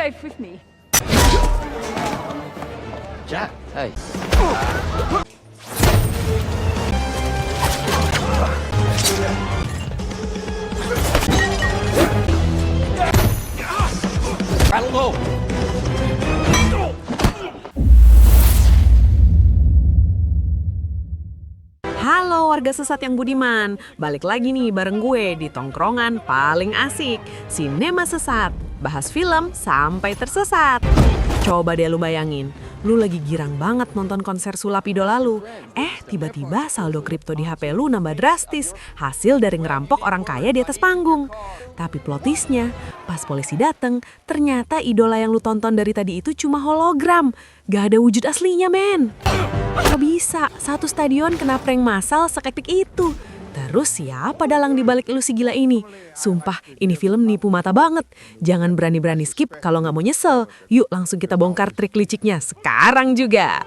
safe with me. Jack, hey. Battle low. Halo warga sesat yang budiman, balik lagi nih bareng gue di tongkrongan paling asik, Sinema Sesat, bahas film sampai tersesat. Coba deh lu bayangin, lu lagi girang banget nonton konser sulap idola lu. Tiba-tiba saldo kripto di HP lu nambah drastis, hasil dari ngerampok orang kaya di atas panggung. Tapi plot twist-nya, pas polisi dateng, ternyata idola yang lu tonton dari tadi itu cuma hologram. Gak ada wujud aslinya, men. Kok bisa satu stadion kena prank massal sekepik itu? Terus siapa dalang dibalik ilusi gila ini? Sumpah, ini film nipu mata banget. Jangan berani-berani skip kalau nggak mau nyesel. Yuk langsung kita bongkar trik liciknya sekarang juga.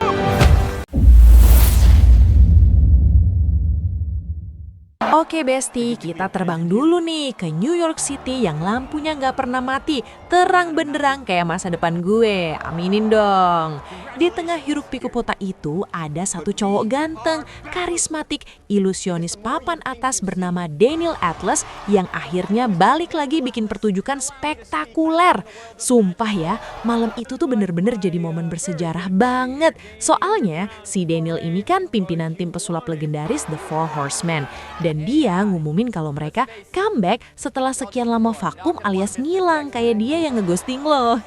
Oke Besti, kita terbang dulu nih ke New York City yang lampunya nggak pernah mati, terang benderang kayak masa depan gue. Aminin dong. Di tengah hiruk pikuk kota itu ada satu cowok ganteng, karismatik, ilusionis papan atas bernama Daniel Atlas yang akhirnya balik lagi bikin pertunjukan spektakuler. Sumpah ya, malam itu tuh bener-bener jadi momen bersejarah banget. Soalnya si Daniel ini kan pimpinan tim pesulap legendaris The Four Horsemen. Dan dia ngumumin kalau mereka comeback setelah sekian lama vakum alias ngilang kayak dia yang ngeghosting lo.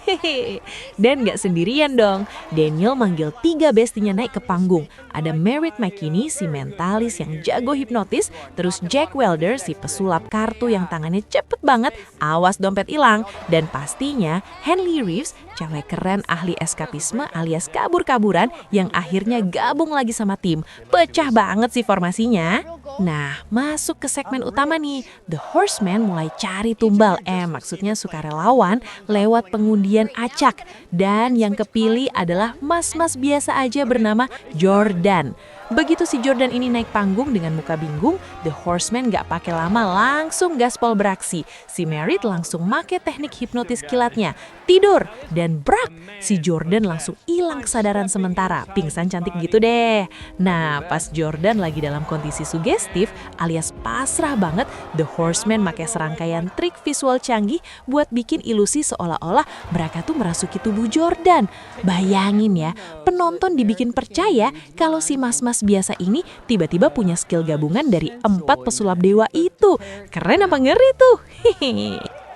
Dan gak sendirian dong, Daniel manggil 3 bestinya naik ke panggung. Ada Merritt McKinney, si mentalis yang jago hipnotis, terus Jack Welder, si pesulap kartu yang tangannya cepet banget, awas dompet hilang, dan pastinya Henley Reeves, cewek keren ahli eskapisme alias kabur-kaburan yang akhirnya gabung lagi sama tim. Pecah banget sih formasinya. Nah, masuk ke segmen utama nih. The Horsemen mulai cari tumbal, maksudnya sukarelawan lewat pengundian acak. Dan yang kepilih adalah mas-mas biasa aja bernama Jordan. Begitu si Jordan ini naik panggung dengan muka bingung, The Horsemen gak pakai lama langsung gaspol beraksi. Si Merritt langsung make teknik hipnotis kilatnya, tidur, dan brak, si Jordan langsung hilang kesadaran sementara, pingsan cantik gitu deh. Nah, pas Jordan lagi dalam kondisi sugestif alias pasrah banget, The Horsemen make serangkaian trik visual canggih buat bikin ilusi seolah-olah mereka tuh merasuki tubuh Jordan. Bayangin ya, penonton dibikin percaya kalau si mas-mas biasa ini tiba-tiba punya skill gabungan dari 4 pesulap dewa itu. Keren apa ngeri tuh?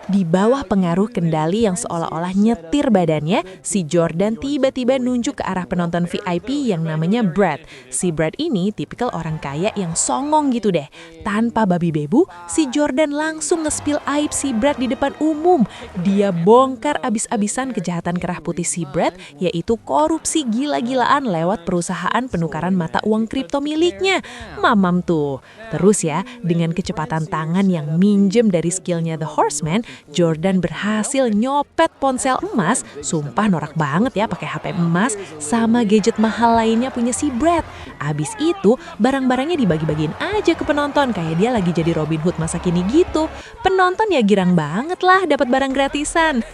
Di bawah pengaruh kendali yang seolah-olah nyetir badannya, si Jordan tiba-tiba nunjuk ke arah penonton VIP yang namanya Brad. Si Brad ini tipikal orang kaya yang songong gitu deh. Tanpa babi bebu, si Jordan langsung nge-spill aib si Brad di depan umum. Dia bongkar abis-abisan kejahatan kerah putih si Brad, yaitu korupsi gila-gilaan lewat perusahaan penukaran mata uang kripto miliknya. Mamam tuh. Terus ya, dengan kecepatan tangan yang minjem dari skillnya The Horseman, Jordan berhasil nyopet ponsel emas, sumpah norak banget ya pakai HP emas, sama gadget mahal lainnya punya si Brad. Abis itu barang-barangnya dibagi-bagiin aja ke penonton kayak dia lagi jadi Robin Hood masa kini gitu. Penonton ya girang banget lah dapat barang gratisan.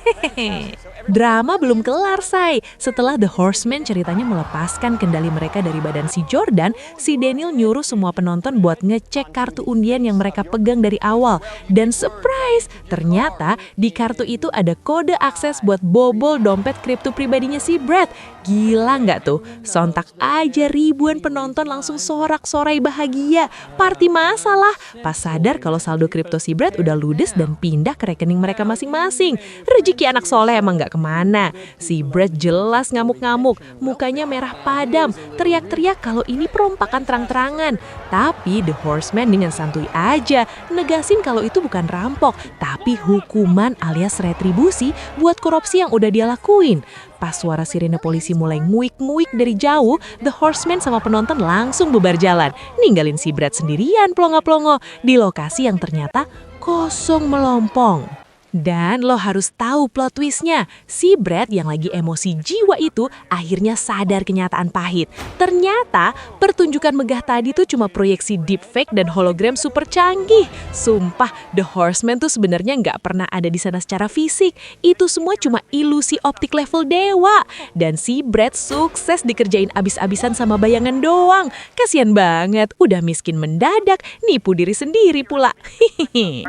Drama belum kelar say. Setelah The Horsemen ceritanya melepaskan kendali mereka dari badan si Jordan, si Daniel nyuruh semua penonton buat ngecek kartu undian yang mereka pegang dari awal. Dan surprise, ternyata di kartu itu ada kode akses buat bobol dompet kripto pribadinya si Brad. Gila nggak tuh? Sontak aja ribuan penonton langsung sorak-sorai bahagia. Party masalah. Pas sadar kalau saldo kripto si Brad udah ludes dan pindah ke rekening mereka masing-masing. Rezeki anak soleh emang nggak kemana. Si Brad jelas ngamuk-ngamuk. Mukanya merah padam. Teriak-teriak kalau ini perompakan terang-terangan. Tapi The Horseman dengan santuy aja negasin kalau itu bukan rampok, tapi hukuman alias retribusi buat korupsi yang udah dia lakuin. Pas suara sirene polisi mulai nguik-nguik dari jauh, The Horseman sama penonton langsung bubar jalan, ninggalin si Brad sendirian plongo-plongo di lokasi yang ternyata kosong melompong. Dan lo harus tahu plot twistnya. Si Brad yang lagi emosi jiwa itu akhirnya sadar kenyataan pahit. Ternyata pertunjukan megah tadi tuh cuma proyeksi deepfake dan hologram super canggih. Sumpah, The Horseman tuh sebenarnya nggak pernah ada di sana secara fisik. Itu semua cuma ilusi optik level dewa. Dan si Brad sukses dikerjain abis-abisan sama bayangan doang. Kasian banget, udah miskin mendadak, nipu diri sendiri pula. Hihihi.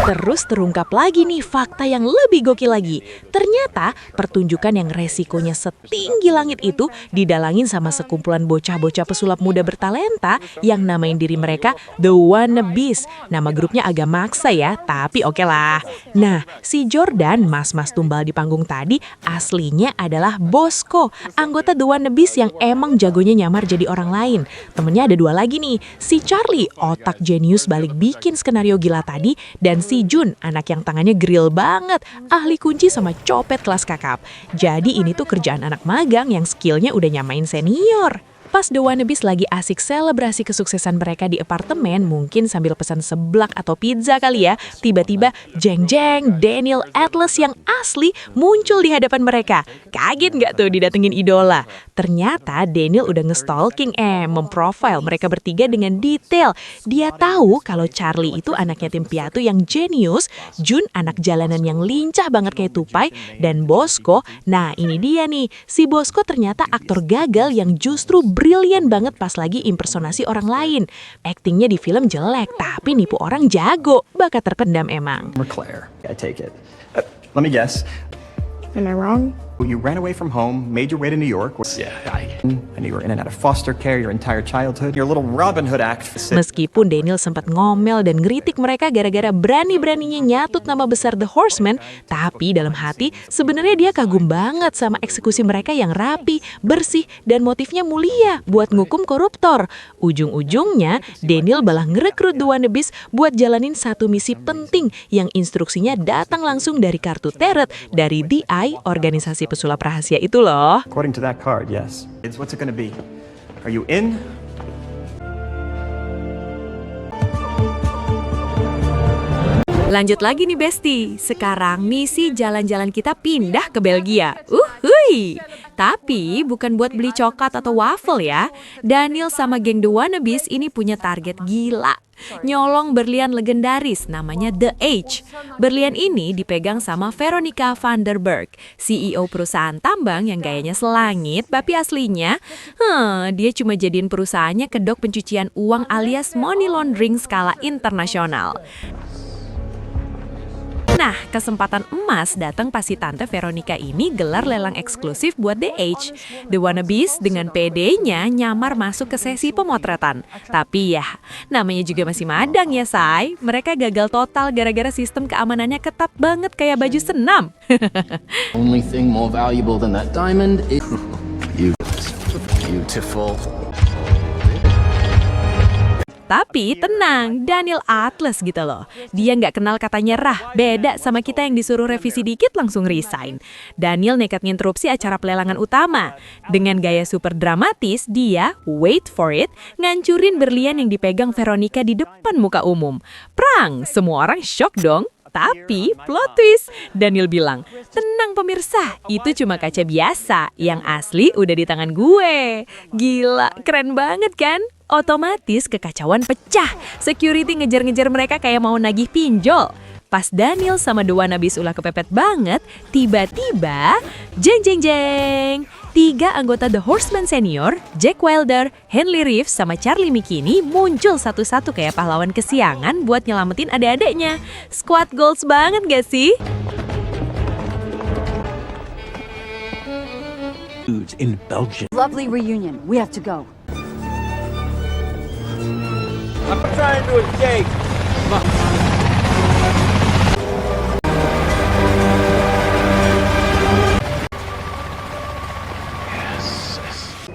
Terus terungkap lagi nih fakta yang lebih gokil lagi. Ternyata pertunjukan yang resikonya setinggi langit itu didalangin sama sekumpulan bocah-bocah pesulap muda bertalenta yang namain diri mereka The Wannabes. Nama grupnya agak maksa ya, tapi oke lah. Nah, si Jordan, mas-mas tumbal di panggung tadi, aslinya adalah Bosco, anggota The Wannabes yang emang jagonya nyamar jadi orang lain. Temennya ada 2 lagi nih, si Charlie, otak jenius balik bikin skenario gila tadi, dan si Jun, anak yang tangannya grill banget, ahli kunci sama copet kelas kakap. Jadi ini tuh kerjaan anak magang yang skillnya udah nyamain senior. Pas The Wannabes lagi asik selebrasi kesuksesan mereka di apartemen, mungkin sambil pesan seblak atau pizza kali ya, tiba-tiba jeng-jeng Daniel Atlas yang asli muncul di hadapan mereka. Kaget nggak tuh didatengin idola? Ternyata Daniel udah nge-stalking memprofile mereka bertiga dengan detail. Dia tahu kalau Charlie itu anak yatim piatu yang jenius, Jun anak jalanan yang lincah banget kayak tupai, dan Bosco, nah ini dia nih, si Bosco ternyata aktor gagal yang justru brilian banget pas lagi impersonasi orang lain. Aktingnya di film jelek, tapi nipu orang jago. Bakat terpendam emang. Claire, I take it. Let me guess. Am I wrong? You ran away from home, made your way to New York. And you were in and out of foster care your entire childhood. Your little Robin Hood act. Meskipun Daniel sempat ngomel dan ngeritik mereka gara-gara berani-beraninya nyatut nama besar The Horseman, tapi dalam hati sebenarnya dia kagum banget sama eksekusi mereka yang rapi, bersih, dan motifnya mulia buat ngukum koruptor. Ujung-ujungnya, Daniel malah ngerekrut The Wannabes buat jalanin satu misi penting yang instruksinya datang langsung dari kartu teret dari The Eye, organisasi pesulap rahasia itu loh. According to that card, yes. What's it gonna be? Are you in? Lanjut lagi nih Besti, sekarang misi jalan-jalan kita pindah ke Belgia. Uhuy! Tapi bukan buat beli coklat atau waffle ya. Daniel sama geng The Wannabes ini punya target gila. Nyolong berlian legendaris namanya The Age. Berlian ini dipegang sama Veronica van der Berg, CEO perusahaan tambang yang gayanya selangit, tapi aslinya dia cuma jadiin perusahaannya kedok pencucian uang alias money laundering skala internasional. Nah, kesempatan emas datang pas si Tante Veronica ini gelar lelang eksklusif buat The Age. The Wannabes dengan PD-nya nyamar masuk ke sesi pemotretan. Tapi ya, namanya juga masih madang ya, say. Mereka gagal total gara-gara sistem keamanannya ketat banget kayak baju senam. Only thing more valuable than that diamond is beautiful. Tapi tenang, Daniel Atlas gitu loh. Dia nggak kenal kata nyerah, beda sama kita yang disuruh revisi dikit langsung resign. Daniel nekat nginterupsi acara pelelangan utama. Dengan gaya super dramatis, dia, wait for it, ngancurin berlian yang dipegang Veronica di depan muka umum. Prang, semua orang shock dong. Tapi plot twist, Daniel bilang, tenang pemirsa, itu cuma kaca biasa, yang asli udah di tangan gue. Gila, keren banget kan? Otomatis kekacauan pecah, security ngejar-ngejar mereka kayak mau nagih pinjol. Pas Daniel sama The Wannabes ulah kepepet banget, tiba-tiba, jeng-jeng-jeng, 3 anggota The Horseman Senior, Jack Wilder, Henley Reeves, sama Charlie McKinney muncul satu-satu kayak pahlawan kesiangan buat nyelamatin adik-adiknya. Squad goals banget gak sih? In Belgium. Lovely reunion. We have to go. I'm trying to escape.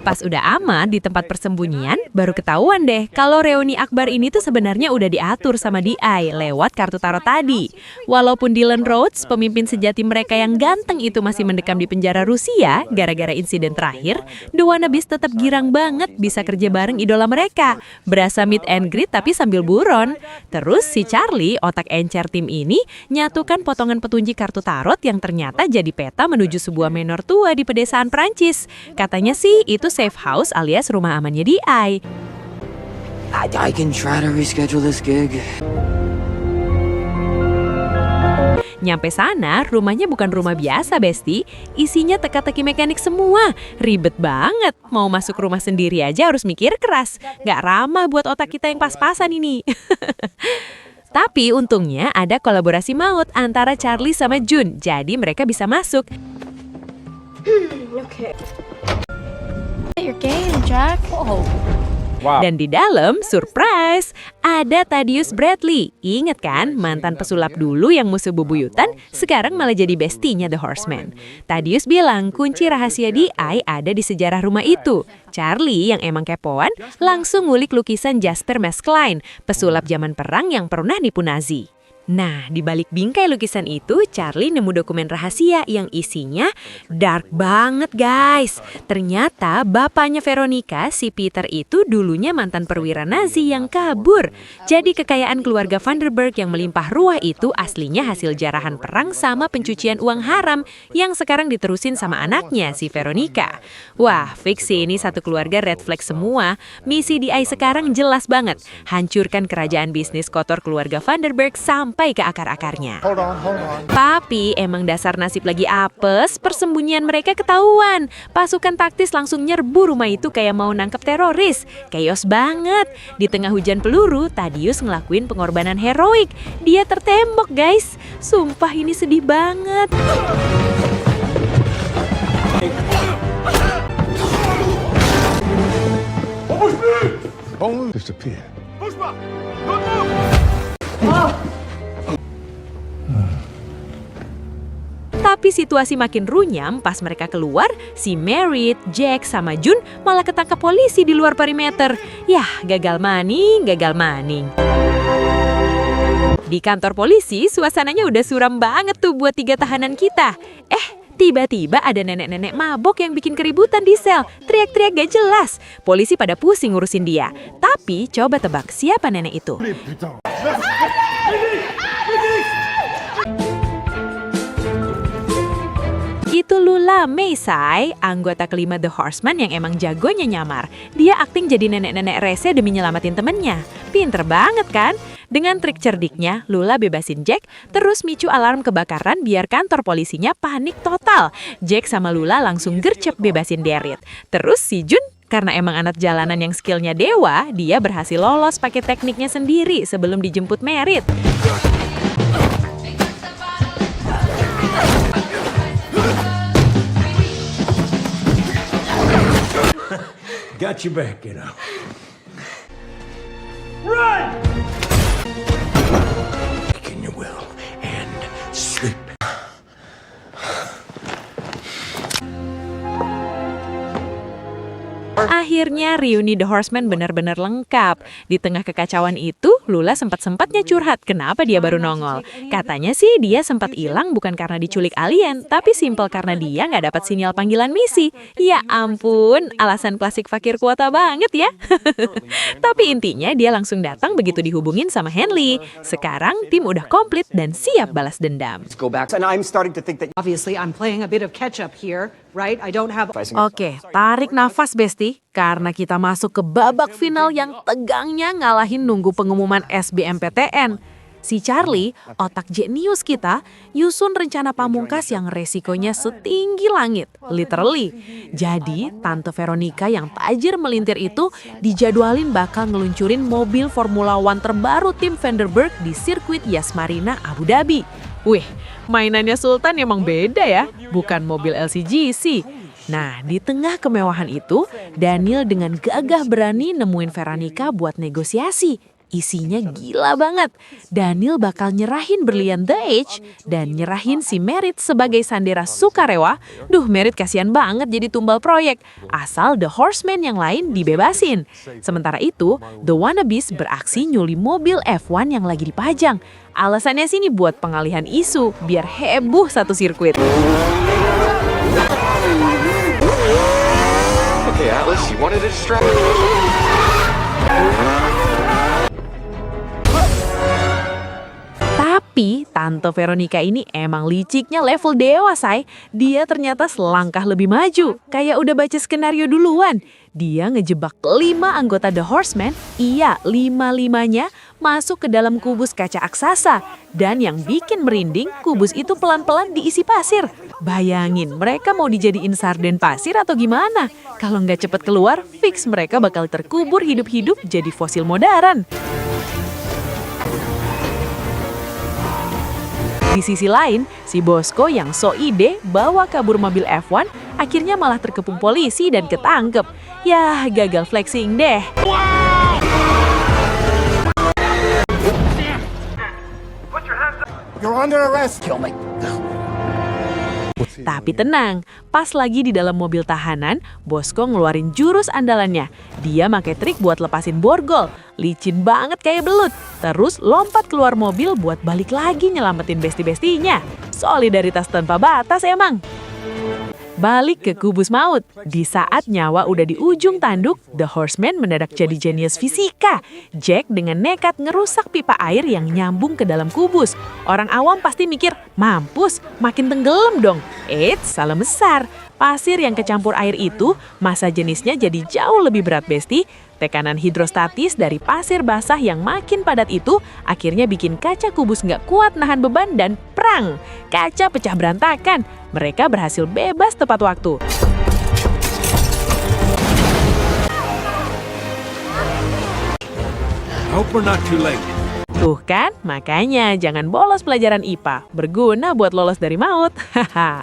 Pas udah aman di tempat persembunyian, baru ketahuan deh kalau reuni akbar ini tuh sebenarnya udah diatur sama DI lewat kartu tarot tadi. Walaupun Dylan Rhodes, pemimpin sejati mereka yang ganteng itu masih mendekam di penjara Rusia gara-gara insiden terakhir, The Wannabes tetap girang banget bisa kerja bareng idola mereka. Berasa meet and greet tapi sambil buron. Terus si Charlie, otak encer tim ini, nyatukan potongan petunjuk kartu tarot yang ternyata jadi peta menuju sebuah manor tua di pedesaan Prancis. Katanya sih itu safe house alias rumah amannya DI. I can try to reschedule this gig. Nyampe sana, rumahnya bukan rumah biasa, Besti. Isinya teka-teki mekanik semua. Ribet banget. Mau masuk rumah sendiri aja harus mikir keras. Nggak ramah buat otak kita yang pas-pasan ini. Tapi untungnya ada kolaborasi maut antara Charlie sama Jun. Jadi mereka bisa masuk. Your game, Jack. Wow. Dan di dalam, surprise, ada Thaddeus Bradley. Ingat kan, mantan pesulap dulu yang musuh bebuyutan, sekarang malah jadi bestinya The Horseman. Thaddeus bilang kunci rahasia DI ada di sejarah rumah itu. Charlie yang emang kepoan, langsung ngulik lukisan Jasper Maskelyne, pesulap zaman perang yang pernah nipu Nazi. Nah, di balik bingkai lukisan itu, Charlie nemu dokumen rahasia yang isinya dark banget, guys. Ternyata bapaknya Veronica, si Peter itu dulunya mantan perwira Nazi yang kabur. Jadi kekayaan keluarga Vanderburg yang melimpah ruah itu aslinya hasil jarahan perang sama pencucian uang haram yang sekarang diterusin sama anaknya, si Veronica. Wah, fix sih ini satu keluarga red flag semua. Misi DI sekarang jelas banget. Hancurkan kerajaan bisnis kotor keluarga Vanderburg sampai ke akar-akarnya. Tapi emang dasar nasib lagi apes, persembunyian mereka ketahuan. Pasukan taktis langsung nyerbu rumah itu kayak mau nangkep teroris. Chaos banget. Di tengah hujan peluru, Thaddeus ngelakuin pengorbanan heroik. Dia tertembok, guys. Sumpah ini sedih banget. Disappear. Tapi situasi makin runyam pas mereka keluar, si Merritt, Jack, sama Jun malah ketangkap polisi di luar perimeter. Yah, gagal maning. Di kantor polisi, suasananya udah suram banget tuh buat 3 tahanan kita. Tiba-tiba ada nenek-nenek mabok yang bikin keributan di sel. Teriak-teriak gak jelas. Polisi pada pusing ngurusin dia. Tapi coba tebak siapa nenek itu? Itu Lula Meisai, anggota kelima The Horseman yang emang jagonya nyamar. Dia akting jadi nenek-nenek rese demi nyelamatin temennya. Pinter banget kan? Dengan trik cerdiknya, Lula bebasin Jack, terus micu alarm kebakaran biar kantor polisinya panik total. Jack sama Lula langsung gercep bebasin Derrit. Terus si Jun, karena emang anak jalanan yang skillnya dewa, dia berhasil lolos pakai tekniknya sendiri sebelum dijemput Merritt. Got you back, you know. Run! Can you will and sleep. Akhirnya reuni The Horseman benar-benar lengkap. Di tengah kekacauan itu, Lula sempat-sempatnya curhat kenapa dia baru nongol. Katanya sih dia sempat hilang bukan karena diculik alien, tapi simpel karena dia nggak dapat sinyal panggilan misi. Ya ampun, alasan klasik fakir kuota banget ya. Tapi intinya dia langsung datang begitu dihubungin sama Henley. Sekarang tim udah komplit dan siap balas dendam. Go back. And I'm starting to think that Obviously, I'm playing a bit of catch up here, right? I don't have. Oke, tarik nafas Besti, karena kita masuk ke babak final yang tegangnya ngalahin nunggu pengumuman SBMPTN. Si Charlie, otak jenius kita, nyusun rencana pamungkas yang resikonya setinggi langit, literally. Jadi, Tante Veronica yang tajir melintir itu dijadwalin bakal ngeluncurin mobil Formula One terbaru tim Vanderburg di sirkuit Yas Marina, Abu Dhabi. Wih, mainannya Sultan emang beda ya, bukan mobil LCGC. Nah, di tengah kemewahan itu, Daniel dengan gagah berani nemuin Veronica buat negosiasi. Isinya gila banget. Daniel bakal nyerahin berlian The Edge dan nyerahin si Merritt sebagai sandera sukarewa. Duh, Merritt kasihan banget jadi tumbal proyek. Asal The Horsemen yang lain dibebasin. Sementara itu, The Wannabes beraksi nyuli mobil F1 yang lagi dipajang. Alasannya sih ini buat pengalihan isu, biar heboh satu sirkuit. Okay, Atlas, you wanted to distract. Tapi Tante Veronica ini emang liciknya level dewa, say. Dia ternyata selangkah lebih maju, kayak udah baca skenario duluan. Dia ngejebak 5 anggota The Horsemen, iya 5-5-nya, masuk ke dalam kubus kaca aksasa. Dan yang bikin merinding, kubus itu pelan-pelan diisi pasir. Bayangin, mereka mau dijadiin sarden pasir atau gimana? Kalau nggak cepet keluar, fix mereka bakal terkubur hidup-hidup jadi fosil modern. Di sisi lain, si Bosco yang so ide bawa kabur mobil F1 akhirnya malah terkepung polisi dan ketangkep. Yah, gagal flexing deh. You're under arrest. Kill me. Tapi tenang, pas lagi di dalam mobil tahanan, Bosco ngeluarin jurus andalannya. Dia pakai trik buat lepasin borgol, licin banget kayak belut. Terus lompat keluar mobil buat balik lagi nyelamatin besti-bestinya. Solidaritas tanpa batas emang. Balik ke kubus maut. Di saat nyawa udah di ujung tanduk, The Horsemen mendadak jadi jenius fisika. Jack dengan nekat ngerusak pipa air yang nyambung ke dalam kubus. Orang awam pasti mikir, mampus, makin tenggelam dong. Eits, salah besar. Pasir yang kecampur air itu, massa jenisnya jadi jauh lebih berat besti. Tekanan hidrostatis dari pasir basah yang makin padat itu akhirnya bikin kaca kubus nggak kuat nahan beban dan prang. Kaca pecah berantakan. Mereka berhasil bebas tepat waktu. Hope we're not too late. Tuh kan, makanya jangan bolos pelajaran IPA. Berguna buat lolos dari maut. Haha.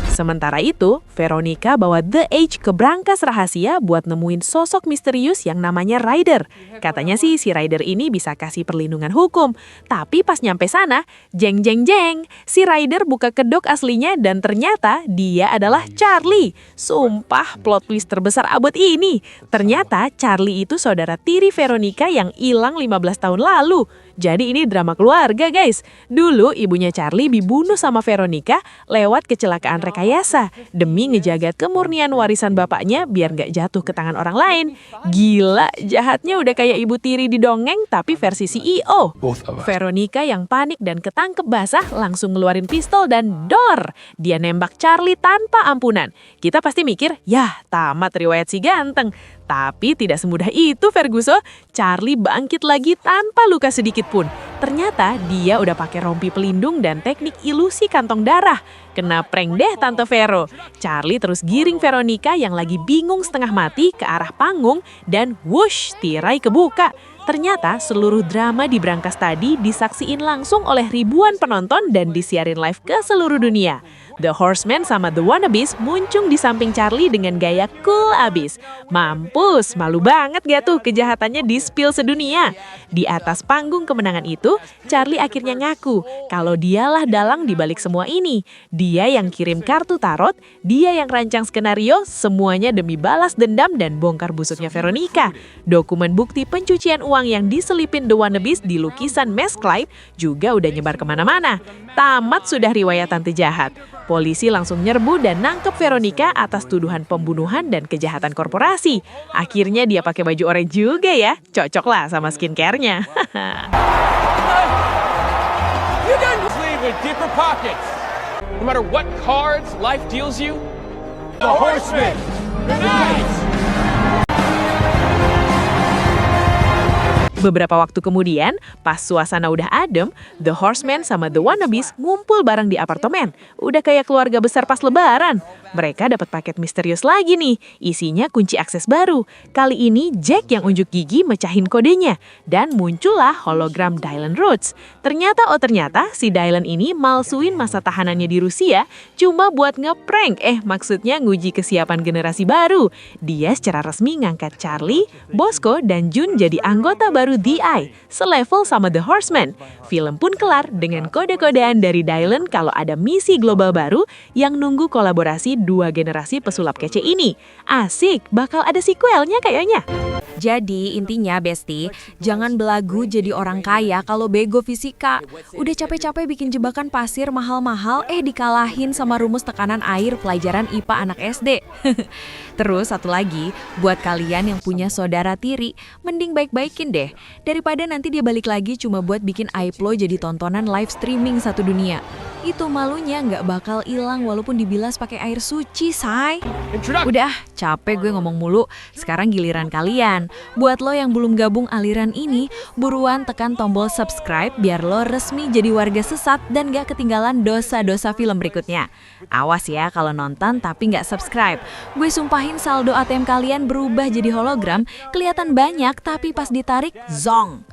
Sementara itu, Veronica bawa The Edge ke brankas rahasia buat nemuin sosok misterius yang namanya Ryder. Katanya sih si Ryder ini bisa kasih perlindungan hukum. Tapi pas nyampe sana, jeng jeng jeng, si Ryder buka kedok aslinya dan ternyata dia adalah Charlie. Sumpah plot twist terbesar abad ini. Ternyata Charlie itu saudara tiri Veronica yang hilang 15 tahun lalu. Jadi ini drama keluarga guys. Dulu ibunya Charlie dibunuh sama Veronica lewat kecelakaan rekayasa demi ngejaga kemurnian warisan bapaknya biar nggak jatuh ke tangan orang lain. Gila, jahatnya udah kayak ibu tiri di dongeng tapi versi CEO. Veronica yang panik dan ketangkep basah langsung ngeluarin pistol dan dor. Dia nembak Charlie tanpa ampunan. Kita pasti mikir, yah tamat riwayat si ganteng. Tapi tidak semudah itu Ferguson. Charlie bangkit lagi tanpa luka sedikit pun. Ternyata dia udah pakai rompi pelindung dan teknik ilusi kantong darah. Kena prank deh Tante Vero. Charlie terus giring Veronica yang lagi bingung setengah mati ke arah panggung dan whoosh, tirai kebuka. Ternyata seluruh drama di brankas tadi disaksiin langsung oleh ribuan penonton dan disiarin live ke seluruh dunia. The Horsemen sama The Wannabes muncung di samping Charlie dengan gaya cool abis. Mampus, malu banget gak tuh kejahatannya di-spill sedunia. Di atas panggung kemenangan itu, Charlie akhirnya ngaku kalau dialah dalang di balik semua ini. Dia yang kirim kartu tarot, dia yang rancang skenario, semuanya demi balas dendam dan bongkar busuknya Veronica. Dokumen bukti pencucian uang yang diselipin The Wannabes di lukisan Mass Clyde juga udah nyebar kemana-mana. Tamat sudah riwayat tante jahat. Polisi langsung nyerbu dan nangkep Veronica atas tuduhan pembunuhan dan kejahatan korporasi. Akhirnya dia pakai baju oranye juga ya. Cocok lah sama skincare-nya. You don't sleep with deeper pockets. No matter what cards life deals you, the Horsemen unite! Beberapa waktu kemudian, pas suasana udah adem, The Horsemen sama The Wannabes ngumpul bareng di apartemen. Udah kayak keluarga besar pas lebaran. Mereka dapat paket misterius lagi nih, isinya kunci akses baru. Kali ini Jack yang unjuk gigi mecahin kodenya, dan muncullah hologram Dylan Rhodes. Ternyata si Dylan ini malsuin masa tahanannya di Rusia cuma buat ngeprank, maksudnya nguji kesiapan generasi baru. Dia secara resmi ngangkat Charlie, Bosco, dan Jun jadi anggota baru baru The Eye, selevel sama The Horseman. Film pun kelar dengan kode-kodean dari Dylan kalau ada misi global baru yang nunggu kolaborasi dua generasi pesulap kece ini. Asik, bakal ada sequelnya kayaknya. Jadi intinya Besti, jangan belagu jadi orang kaya kalau bego fisika. Udah capek-capek bikin jebakan pasir mahal-mahal, dikalahin sama rumus tekanan air pelajaran IPA anak SD. Terus satu lagi, buat kalian yang punya saudara tiri, mending baik-baikin deh. Daripada nanti dia balik lagi cuma buat bikin iPlo jadi tontonan live streaming satu dunia. Itu malunya nggak bakal hilang walaupun dibilas pakai air suci, say. Udah, capek gue ngomong mulu. Sekarang giliran kalian. Buat lo yang belum gabung aliran ini, buruan tekan tombol subscribe biar lo resmi jadi warga sesat dan gak ketinggalan dosa-dosa film berikutnya. Awas ya kalau nonton tapi nggak subscribe. Gue sumpahin saldo ATM kalian berubah jadi hologram, kelihatan banyak tapi pas ditarik, zong.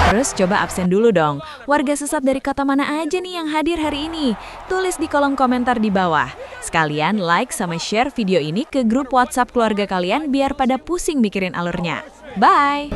Terus coba absen dulu dong. Warga sesat dari kota mana aja nih yang hadir hari ini? Tulis di kolom komentar di bawah. Sekalian like sama share video ini ke grup WhatsApp keluarga kalian biar pada pusing mikirin alurnya. Bye!